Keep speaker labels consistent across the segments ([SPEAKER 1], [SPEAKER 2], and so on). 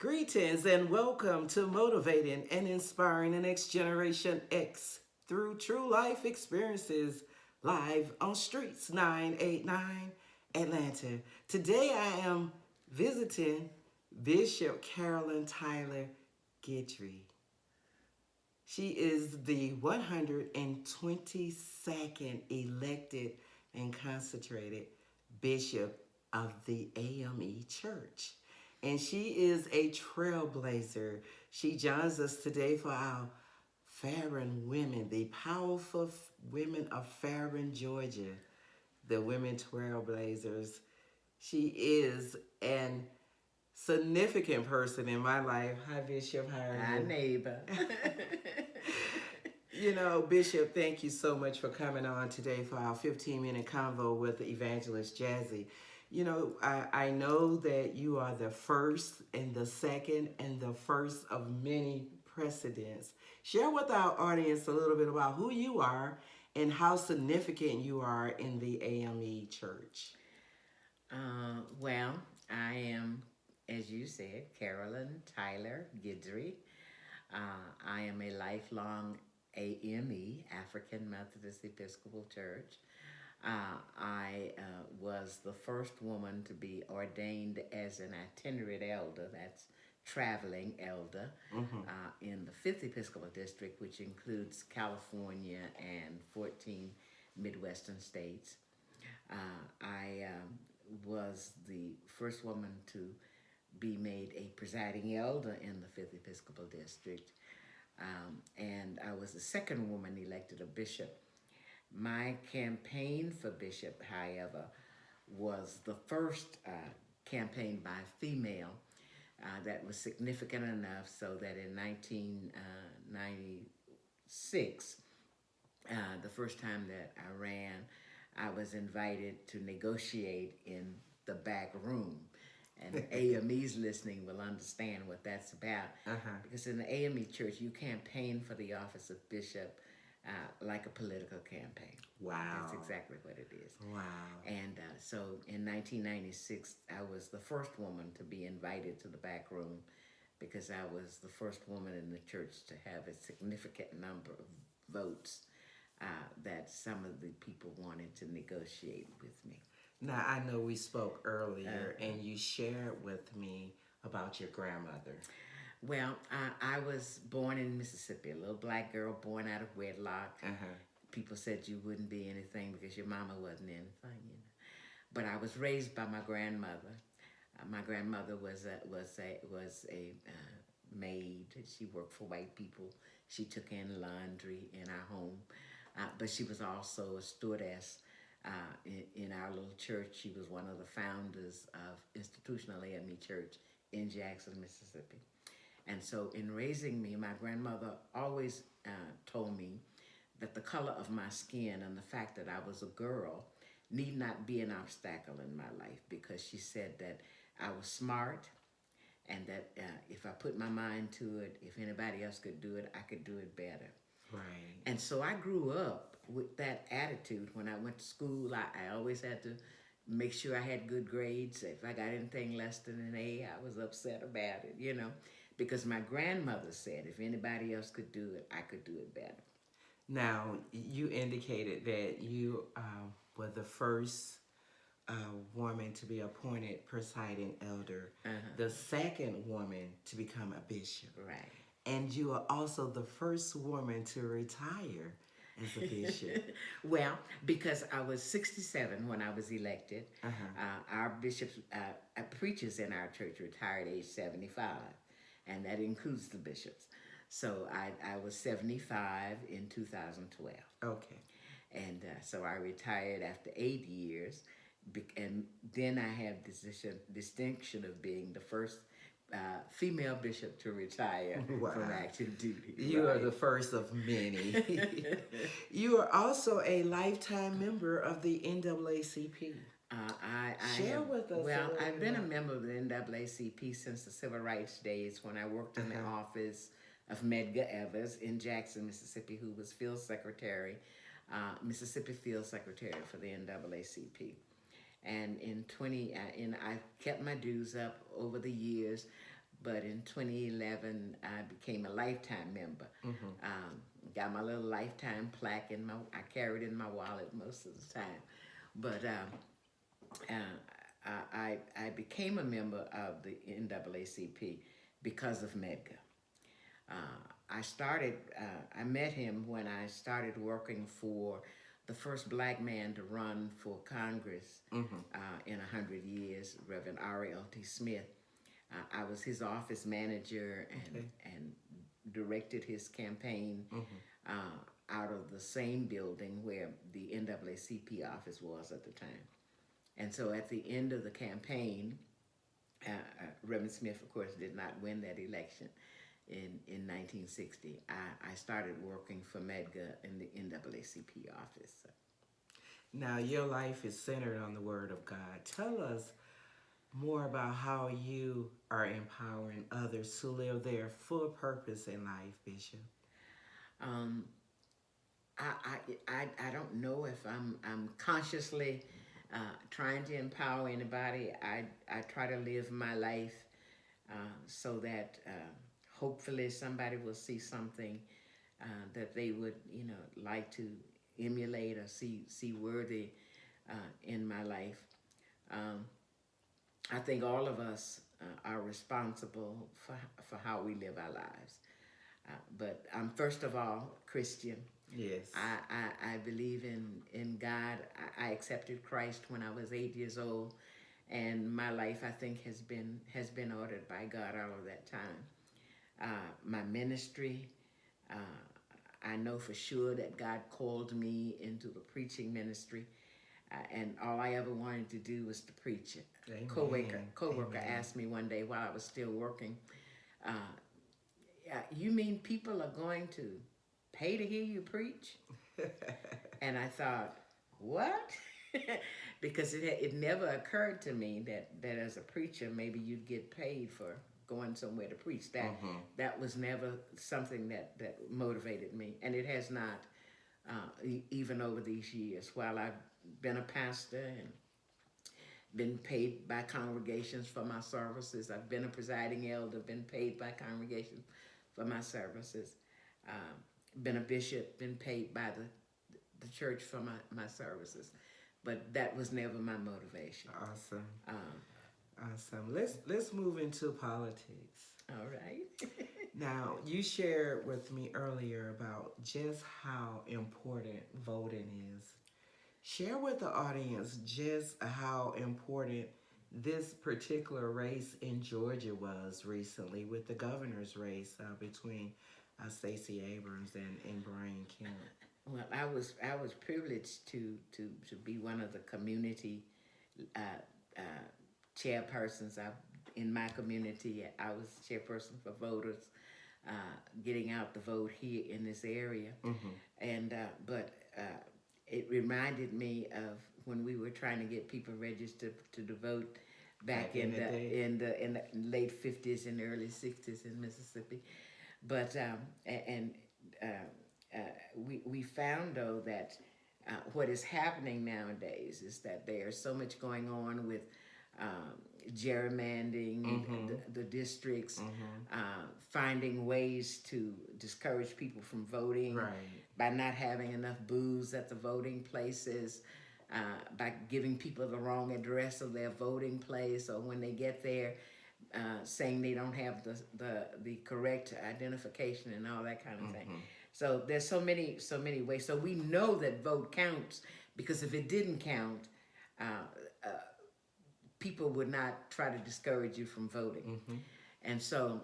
[SPEAKER 1] Greetings and welcome to Motivating and Inspiring the Next Generation X through true life experiences live on Streets 989 Atlanta. Today I am visiting Bishop Carolyn Tyler Guidry. She is the 122nd elected and consecrated bishop of the AME Church. And she is a trailblazer. She joins us today for our Fairburn women, the Powerful Women of Fairburn, Georgia, the Women Trailblazers. She is an significant person in my life. Hi, Bishop. How are you?
[SPEAKER 2] Hi, neighbor.
[SPEAKER 1] Bishop, thank you so much for coming on today for our 15-minute convo with Evangelist Jazzy. I know that you are the first and the second and the first of many precedents. Share with our audience a little bit about who you are and how significant you are in the AME Church.
[SPEAKER 2] Well, I am, as you said, Carolyn Tyler Guidry. I am a lifelong AME, African Methodist Episcopal Church. I was the first woman to be ordained as an itinerant elder, that's traveling elder, in the 5th Episcopal District, which includes California and 14 Midwestern states. I was the first woman to be made a presiding elder in the 5th Episcopal District, and I was the second woman elected a bishop. My campaign for bishop, however, was the first campaign by a female that was significant enough so that in 1996, the first time that I ran, I was invited to negotiate in the back room. And AMEs listening will understand what that's about. Because in the AME church, you campaign for the office of bishop like a political campaign.
[SPEAKER 1] Wow.
[SPEAKER 2] That's exactly what it is.
[SPEAKER 1] Wow.
[SPEAKER 2] And so in 1996, I was the first woman to be invited to the back room because I was the first woman in the church to have a significant number of votes that some of the people wanted to negotiate with me.
[SPEAKER 1] Now, I know we spoke earlier and you shared with me about your grandmother.
[SPEAKER 2] Well, I was born in Mississippi, a little black girl born out of wedlock. People said you wouldn't be anything because your mama wasn't anything, But I was raised by my grandmother. My grandmother was a maid. She worked for white people. She took in laundry in our home, but she was also a stewardess in our little church. She was one of the founders of Institutional AME Church in Jackson, Mississippi. And so in raising me, my grandmother always told me that the color of my skin and the fact that I was a girl need not be an obstacle in my life, because she said that I was smart and that if I put my mind to it, if anybody else could do it, I could do it better.
[SPEAKER 1] Right.
[SPEAKER 2] And so I grew up with that attitude. When I went to school, I always had to make sure I had good grades. If I got anything less than an A, I was upset about it, because my grandmother said if anybody else could do it, I could do it better.
[SPEAKER 1] Now, you indicated that you were the first woman to be appointed presiding elder, the second woman to become a bishop.
[SPEAKER 2] Right.
[SPEAKER 1] And you are also the first woman to retire as a bishop.
[SPEAKER 2] Well, because I was 67 when I was elected. Our bishops, preachers in our church retired age 75, and that includes the bishops. So I was 75 in 2012.
[SPEAKER 1] Okay.
[SPEAKER 2] And so I retired after 8 years, and then I had the distinction of being the first female bishop to retire from active duty.
[SPEAKER 1] You are the first of many. You are also a lifetime member of the NAACP. Share with us.
[SPEAKER 2] Well, I've been a member of the NAACP since the Civil Rights days, when I worked in the office of Medgar Evers in Jackson, Mississippi, who was field secretary, Mississippi field secretary for the NAACP. And I kept my dues up over the years, But in 2011, I became a lifetime member. Got my little lifetime plaque I carried it in my wallet most of the time. But I became a member of the NAACP because of Medgar. I met him when I started working for the first black man to run for Congress in 100 years, Reverend R.L.T. Smith. I was his office manager and directed his campaign out of the same building where the NAACP office was at the time. And so at the end of the campaign, Reverend Smith, of course, did not win that election in 1960. I started working for Medgar in the NAACP office. So.
[SPEAKER 1] Now, your life is centered on the Word of God. Tell us more about how you are empowering others to live their full purpose in life, Bishop.
[SPEAKER 2] I don't know if I'm consciously trying to empower anybody. I try to live my life so that hopefully somebody will see something that they would like to emulate or see worthy in my life. I think all of us are responsible for how we live our lives. But I'm first of all Christian.
[SPEAKER 1] Yes.
[SPEAKER 2] I believe in God. I accepted Christ when I was 8 years old, and my life, I think, has been ordered by God all of that time. My ministry, I know for sure that God called me into the preaching ministry, and all I ever wanted to do was to preach it.
[SPEAKER 1] Amen.
[SPEAKER 2] Coworker asked me one day while I was still working, you mean people are going to pay to hear you preach? And I thought, what? Because it never occurred to me that as a preacher, maybe you'd get paid for going somewhere to preach. That was never something that motivated me. And it has not, even over these years. While I've been a pastor and been paid by congregations for my services, I've been a presiding elder, been paid by congregations for my services. Been a bishop, been paid by the church for my services, but that was never my motivation.
[SPEAKER 1] Awesome. Awesome. Let's move into politics.
[SPEAKER 2] All right.
[SPEAKER 1] Now, you shared with me earlier about just how important voting is. Share with the audience just how important this particular race in Georgia was recently with the governor's race between Stacey Abrams and Brian Kemp.
[SPEAKER 2] Well, I was privileged to be one of the community chairpersons. In my community, I was chairperson for voters, getting out the vote here in this area, and it reminded me of when we were trying to get people registered to vote back in the late 50s and early 60s in Mississippi. But we found though that what is happening nowadays is that there's so much going on with gerrymandering the districts, finding ways to discourage people from voting by not having enough booths at the voting places, by giving people the wrong address of their voting place, or when they get there, saying they don't have the correct identification and all that kind of thing. So there's so many ways. So we know that vote counts, because if it didn't count, people would not try to discourage you from voting. And so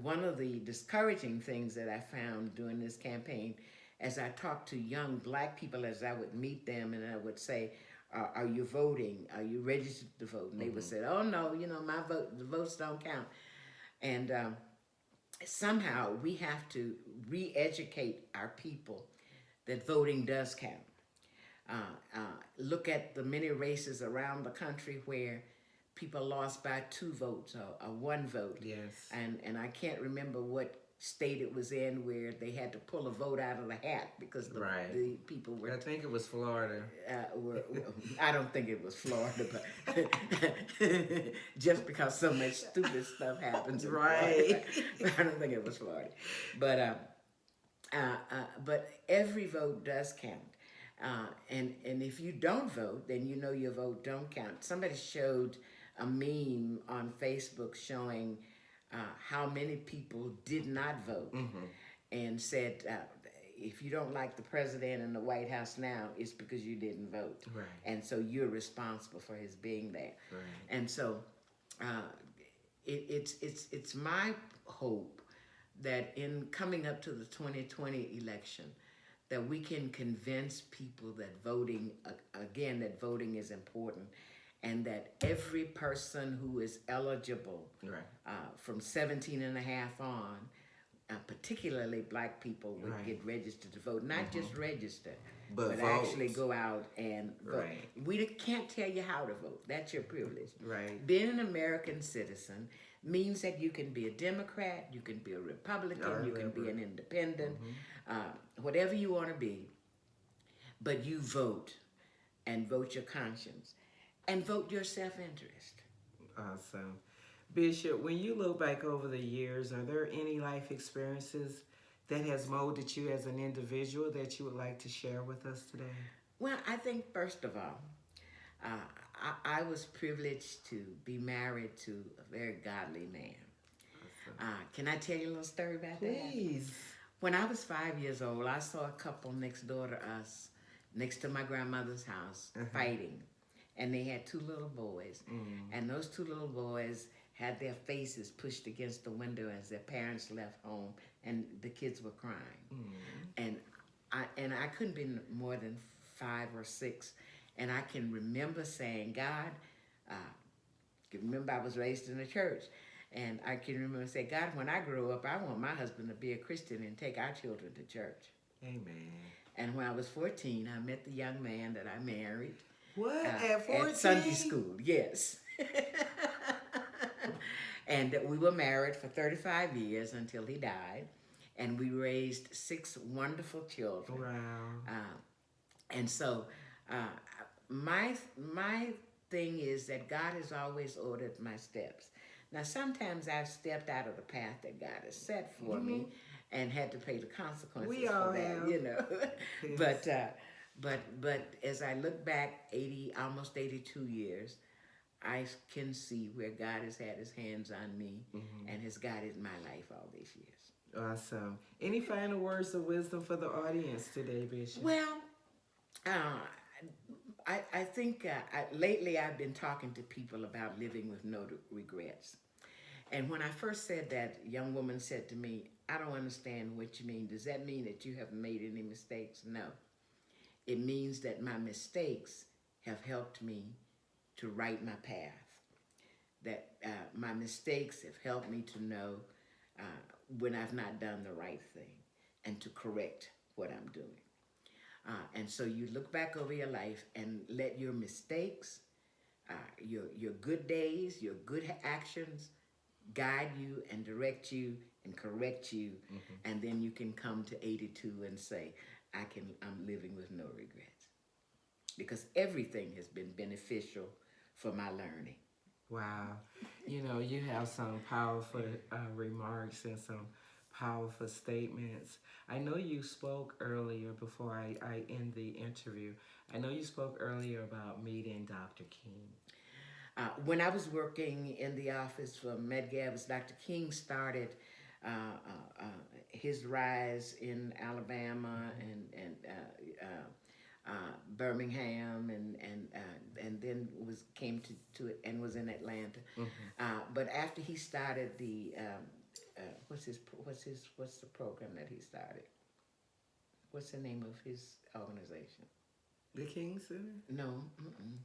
[SPEAKER 2] one of the discouraging things that I found during this campaign, as I talked to young black people, as I would meet them and I would say, are you voting? Are you registered to vote? And they would say, oh no, the votes don't count. And somehow we have to re-educate our people that voting does count. Look at the many races around the country where people lost by 2 votes or 1 vote.
[SPEAKER 1] Yes.
[SPEAKER 2] And I can't remember what state it was in where they had to pull a vote out of the hat because the people were.
[SPEAKER 1] I think it was Florida.
[SPEAKER 2] I don't think it was Florida, but just because so much stupid stuff happens in Florida, I don't think it was Florida. But every vote does count. And if you don't vote, then you know your vote don't count. Somebody showed a meme on Facebook showing how many people did not vote, and said, if you don't like the president and the White House now, it's because you didn't vote.
[SPEAKER 1] Right.
[SPEAKER 2] And so you're responsible for his being there.
[SPEAKER 1] Right.
[SPEAKER 2] And so it's my hope that in coming up to the 2020 election, that we can convince people that voting is important, and that every person who is eligible from 17 and a half on, particularly black people, would get registered to vote. Not just register, but actually go out and vote. We can't tell you how to vote. That's your privilege.
[SPEAKER 1] Right.
[SPEAKER 2] Being an American citizen means that you can be a Democrat, you can be a Republican, you can be an independent, whatever you want to be, but you vote, and vote your conscience, and vote your self-interest.
[SPEAKER 1] Awesome. Bishop, when you look back over the years, are there any life experiences that has molded you as an individual that you would like to share with us today?
[SPEAKER 2] Well, I think first of all, I was privileged to be married to a very godly man. Awesome. Can I tell you a little story about that?
[SPEAKER 1] Please.
[SPEAKER 2] When I was 5 years old, I saw a couple next door to us, next to my grandmother's house, fighting. And they had two little boys. And those two little boys had their faces pushed against the window as their parents left home, and the kids were crying. And I couldn't be more than 5 or 6, and I can remember saying, God, remember I was raised in the church, and I can remember saying, God, when I grow up, I want my husband to be a Christian and take our children to church.
[SPEAKER 1] Amen.
[SPEAKER 2] And when I was 14, I met the young man that I married.
[SPEAKER 1] What, at 14?
[SPEAKER 2] At Sunday school, yes. And we were married for 35 years until he died. And we raised 6 wonderful children.
[SPEAKER 1] Wow.
[SPEAKER 2] And so my thing is that God has always ordered my steps. Now, sometimes I've stepped out of the path that God has set for me and had to pay the consequences for that, you know. Yes. But as I look back almost 82 years, I can see where God has had his hands on me and has guided my life all these years.
[SPEAKER 1] Awesome. Any final words of wisdom for the audience today, Bishop?
[SPEAKER 2] Well, I think lately I've been talking to people about living with no regrets. And when I first said that, a young woman said to me, I don't understand what you mean. Does that mean that you haven't made any mistakes? No. It means that my mistakes have helped me to write my path. That my mistakes have helped me to know when I've not done the right thing and to correct what I'm doing. And so you look back over your life and let your mistakes, your good days, your good actions guide you and direct you and correct you. And then you can come to 82 and say, I'm living with no regrets. Because everything has been beneficial for my learning.
[SPEAKER 1] Wow. You know, you have some powerful remarks and some powerful statements. I know you spoke earlier, before I end the interview, I know you spoke earlier about meeting Dr. King.
[SPEAKER 2] When I was working in the office for Medgar, Dr. King started his rise in Alabama and Birmingham, and then came to it and was in Atlanta. But after he started the what's the program that he started? What's the name of his organization?
[SPEAKER 1] The King Center?
[SPEAKER 2] No,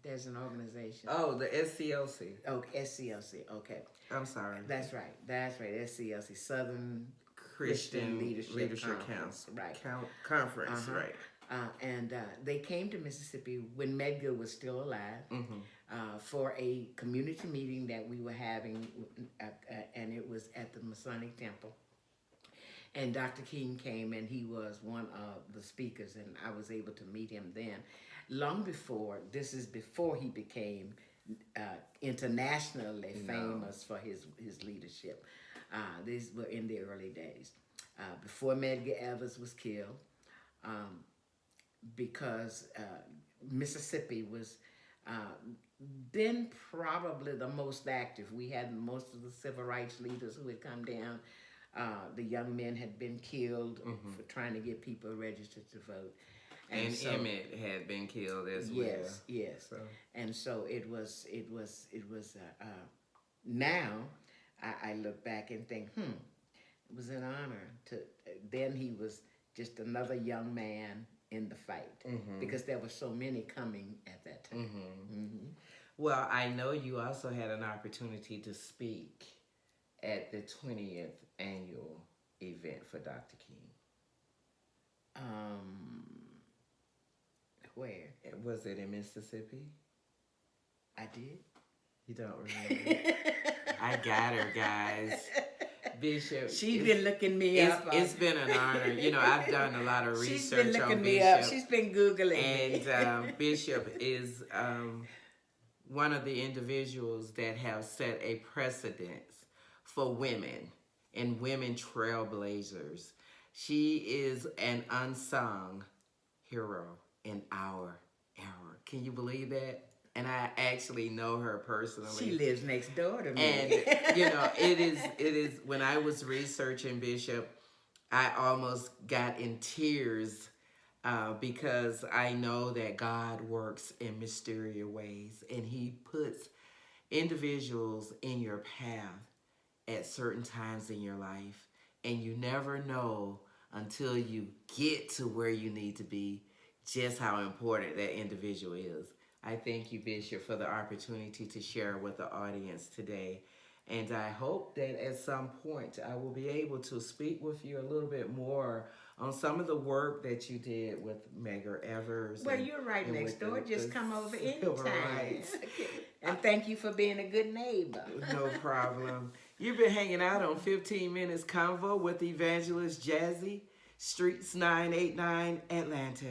[SPEAKER 2] there's an organization.
[SPEAKER 1] Oh, the SCLC.
[SPEAKER 2] Oh, SCLC. Okay.
[SPEAKER 1] I'm sorry.
[SPEAKER 2] That's right. SCLC, Southern
[SPEAKER 1] Christian
[SPEAKER 2] Leadership
[SPEAKER 1] Council.
[SPEAKER 2] Right.
[SPEAKER 1] Conference, right.
[SPEAKER 2] And they came to Mississippi when Medgar was still alive for a community meeting that we were having, and it was at the Masonic Temple. And Dr. King came, and he was one of the speakers, and I was able to meet him then. Long before, this is before he became internationally famous for his leadership. These were in the early days. Before Medgar Evers was killed, because Mississippi was then probably the most active. We had most of the civil rights leaders who had come down. The young men had been killed for trying to get people registered to vote.
[SPEAKER 1] And so, Emmett had been killed as well.
[SPEAKER 2] Yes. So. And so it was. Now, I look back and think, it was an honor to. Then he was just another young man in the fight, because there were so many coming at that time.
[SPEAKER 1] Well, I know you also had an opportunity to speak at the 20th annual event for Dr. King.
[SPEAKER 2] Where?
[SPEAKER 1] Was it in Mississippi?
[SPEAKER 2] I did.
[SPEAKER 1] You don't remember? I got her, guys. Bishop.
[SPEAKER 2] She's been looking me up.
[SPEAKER 1] It's been an honor. You know, I've done a lot of research on Bishop. She's been looking
[SPEAKER 2] me up. She's been Googling me.
[SPEAKER 1] And Bishop is one of the individuals that have set a precedence for women and women trailblazers. She is an unsung hero in our era. Can you believe that? And I actually know her personally.
[SPEAKER 2] She lives next door to me.
[SPEAKER 1] And, you know, it is, when I was researching Bishop, I almost got in tears because I know that God works in mysterious ways, and he puts individuals in your path at certain times in your life, and you never know until you get to where you need to be just how important that individual is. I thank you, Bishop, for the opportunity to share with the audience today. And I hope that at some point I will be able to speak with you a little bit more on some of the work that you did with Medgar Evers.
[SPEAKER 2] Well, you're right next door. Just come over anytime. And thank you for being a good neighbor.
[SPEAKER 1] No problem. You've been hanging out on 15 Minutes Convo with Evangelist Jazzy, Streets 989, Atlanta.